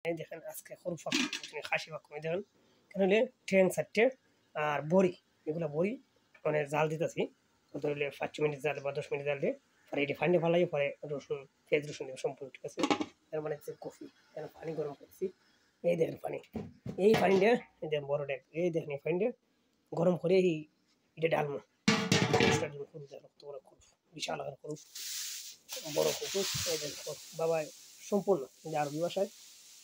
এই দেখেন আজকে খরুফ খাসি পাক দেখেন কেন হলে ঠ্যাং চারটে আর বড়ি এগুলো বড়ি মানে জাল দিতেছি ধরলে 5 মিনিট জাল বা 10 মিনিট জাল দিয়ে পরে এটি ফান্ডে ফালাই পরে রসুন পেঁয়াজ রসুন দিয়ে সম্পূর্ণ ঠিক আছে তার মানে হচ্ছে কফি কেন পানি গরম করছি এই দেখেন পানি এই পানিটা এই দেখেন বড় ডেক এই দেখেন এই পানিটা গরম করে এই এটা ডালমো বিশাল আকার খরুফ বড় খরুফ এই দেখেন বাবা সম্পূর্ণ আরবি ভাষায়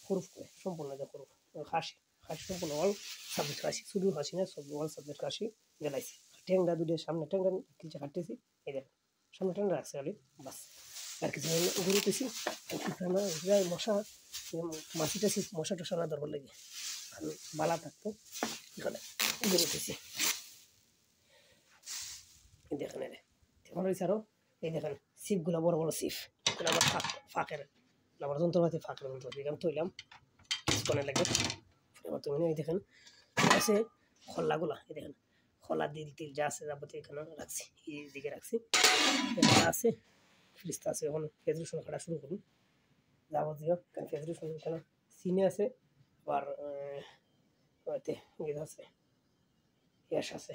খরুফ করে সম্পূর্ণ যে খরুফ খাসি খাসি সম্পূর্ণ অল সাবজেক্ট খাসি শুধু খাসি না সব অল সাবজেক্ট খাসি গেলাইছি ট্যাংরা দুটো সামনে ট্যাংরা কিছু কাটতেছি এই দেখেন সামনে ট্যাংরা রাখছে খালি বাস আর কিছু ঘুরিতেছি মশা মাছি টাছি মশা টশা না ধরবার লাগে আমি বালা থাকতো এখানে ঘুরিতেছি দেখেন এখন রয়েছে আরও এই দেখেন সিপগুলো বড় বড় সিপ এগুলো আমার ফাঁকের আমার যন্ত্রপাতি ফাঁকের যন্ত্রপাতি এখানে তৈলাম কিছুক্ষণে লাগে এবার তুমি এই দেখেন আছে খোল্লাগুলা এই দেখেন খোলা দিল টিল যা আছে যাবতীয় এখানে রাখছি এই দিকে রাখছি আছে ফ্রিজটা আছে এখন পেঁয়াজ রসুন কাটা শুরু করুন যাবতীয় কারণ পেঁয়াজ রসুন এখানে চিনি আছে আবার ইয়ে আছে গ্যাস আছে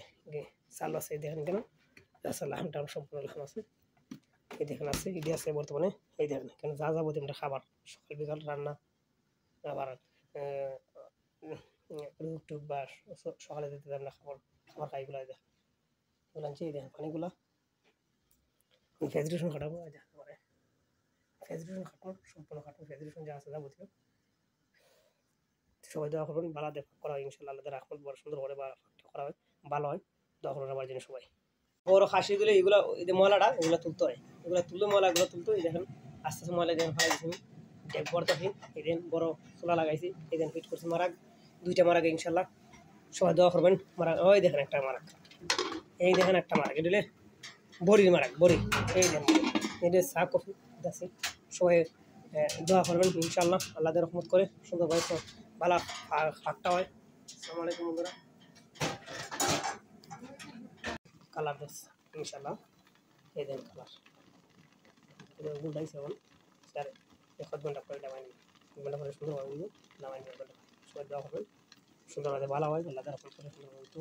চাল আছে দেখেন কেন লাম টাম সম্পূর্ণ লাম আছে এই দেখেন আছে ইডি আছে বর্তমানে এই দেখেন কেন যা যাবতীয় আমরা খাবার সকাল বিকাল রান্না আবার টুক বা সকালে দিতে আমরা খাবার খাবার খাইগুলো দেখেন এগুলো আনছি এই দেখেন পানিগুলা পেঁয়াজ রসুন কাটাবো দেখেন পরে পেঁয়াজ রসুন কাটুন সম্পূর্ণ কাটুন পেঁয়াজ রসুন যা আছে যাবতীয় সবাই দোয়া করবেন বালা দেখা করা হয় ইনশাল্লাহ আল্লাহ রাহমত বড় সুন্দর করে করা হয় ভালো হয় দোয়া করবেন আমার জন্য সবাই বড় খাসিগুলো এগুলো এই যে ময়লাটা এগুলো তুলতে হয় এগুলো তুললে ময়লাগুলো তুলতে এই দেখেন আস্তে আস্তে ময়লা দেখেন ফালাই দিচ্ছি ডেক বড়তাছি এই দিন বড় চোলা লাগাইছি এই দিন ফিট করছি মারাক দুইটা মারাক ইনশাল্লাহ সবাই দোয়া করবেন মারাক ওই দেখেন একটা মারাক এই দেখেন একটা মারাক এটা বড়ির মারাক বড়ি এই দেখেন এটা চা কফি আছে সবাই দোয়া করবেন ইনশাল্লাহ আল্লাহ রহমত করে সুন্দরভাবে ভালো ফাঁকটা হয় আসসালামু আলাইকুম বন্ধুরা কালার দিচ্ছে ইনশাল্লাহ এই দেখেন কালার এটা গুলটাইছে এখন স্যার 1 ঘন্টা পরে নামাই নিন 1 ঘন্টা পরে সুন্দরভাবে নামাই নিন সবাই দেওয়া হবে সুন্দরভাবে ভালো হয় আল্লাহ রহমত করে সুন্দরভাবে তো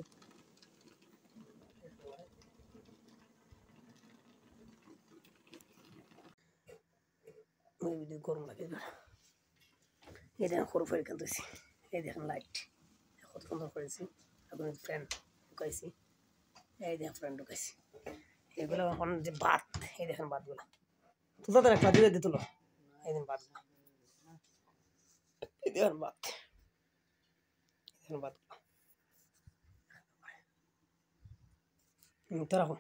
গরম লাগে এই দেখেন খরফের খেলতেছি এই দেখেন লাইট কত সুন্দর করেছি এখন ফ্যান ঢুকাইছি এই দেখেন ফ্যান ঢুকাইছি এগুলো এখন যে ভাত এই দেখেন ভাতগুলো তুলো তো একটা দিয়ে দিয়ে তুলো এই দেখেন ভাতগুলো এই দেখেন ভাত এই দেখেন ভাতগুলো তো রাখুন